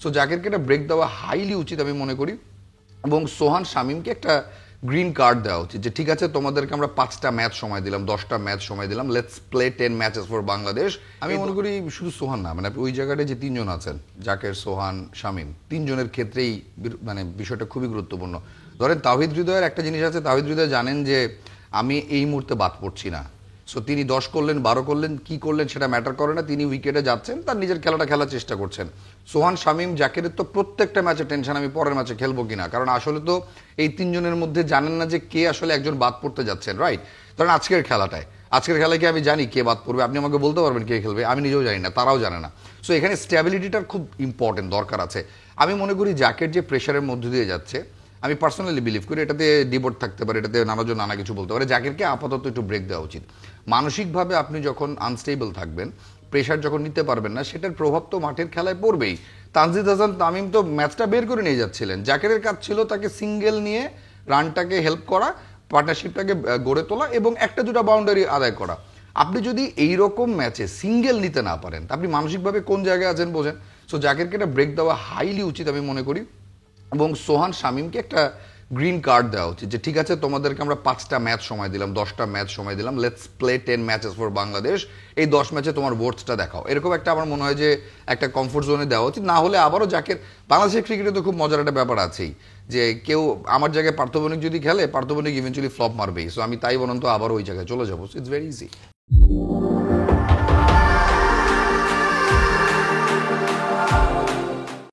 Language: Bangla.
সো জাকেরকে একটা ব্রেক দেওয়া হাইলি উচিত আমি মনে করি, এবং সোহান শামীমকে একটা গ্রিন কার্ড দেওয়া উচিত যে ঠিক আছে তোমাদেরকে আমরা 5টা ম্যাচ সময় দিলাম, 10টা ম্যাচ সময় দিলাম, let's play 10 matches for Bangladesh. আমি মনে করি শুধু সোহান না, মানে ওই জায়গাটায় যে 3জন আছেন, জাকের, সোহান, শামীম, 3জনের ক্ষেত্রেই মানে বিষয়টা খুবই গুরুত্বপূর্ণ। ধরেন তাওহিদ হৃদয়ের একটা জিনিস আছে, তাওহিদ হৃদয় জানেন যে আমি এই মুহূর্তে বাদ পড়ছি না, সো তিনি 10 করলেন 12 করলেন কি করলেন সেটা ম্যাটার করে না, তিনি উইকেটে যাচ্ছেন, তার নিজের খেলাটা খেলার চেষ্টা করছেন। সোহান শামীম জাকেরের তো প্রত্যেকটা ম্যাচে টেনশন আমি পরের ম্যাচে খেলবো কিনা, কারণ আসলে তো এই 3জনের মধ্যে জানেন না যে কে আসলে একজন বাদ পড়তে যাচ্ছেন, রাইট? ধরেন আজকের খেলায় কি আমি জানি কে বাদ পড়বে? আপনি আমাকে বলতে পারবেন কে খেলবে? আমি নিজেও জানি না, তারাও জানে না। সো এখানে স্ট্যাবিলিটিটার খুব ইম্পর্টেন্ট দরকার আছে। আমি মনে করি জাকের যে প্রেশারের মধ্যে দিয়ে যাচ্ছে, আমি পার্সোনালি বিলিভ করি এটাতে ডিবোর্ড থাকতে পারে, এটাতে নানাজন নানা কিছু বলতে পারে, জাকেরকে আপাতত একটু ব্রেক দেওয়া উচিত। মানসিকভাবে আপনি যখন আনস্টেবল থাকবেন, প্রেশার যখন নিতে পারবেন না, সেটার প্রভাব তো মাঠের খেলায় পড়বেই। তানজিদ হাসান তামিম তো ম্যাচটা বের করে নিয়ে যাচ্ছিলেন, জাকেরের কাজ ছিল তাকে সিঙ্গেল নিয়ে রানটাকে হেল্প করা, পার্টনারশিপটাকে গড়ে তোলা এবং একটা দুটা বাউন্ডারি আদায় করা। আপনি যদি এইরকম ম্যাচে সিঙ্গেল নিতে না পারেন, আপনি মানসিকভাবে কোন জায়গায় আছেন বোঝেন। সো জাকেরকে একটা ব্রেক দেওয়া হাইলি উচিত আমি মনে করি, এবং সোহান শামীমকে একটা গ্রিন কার্ড দেওয়া উচিত যে ঠিক আছে তোমাদেরকে আমরা 5টা ম্যাচ সময় দিলাম, 10টা ম্যাচ সময় দিলাম, let's play 10 matches for Bangladesh. এই 10 ম্যাচে তোমার ওয়ার্থটা দেখাও, এরকম একটা আমার মনে হয় যে একটা কমফোর্ট জোনে দেওয়া উচিত। না হলে আবারও জাকের, বাংলাদেশের ক্রিকেটে তো খুব মজার একটা ব্যাপার আছেই যে কেউ আমার জায়গায় পার্থবণিক যদি খেলে, পার্থবণিক ইভেন্চুয়ালি ফ্লপ মারবেই। সো আমি তাই বরং তো আবার ওই জায়গায় চলে যাবো। It's very easy.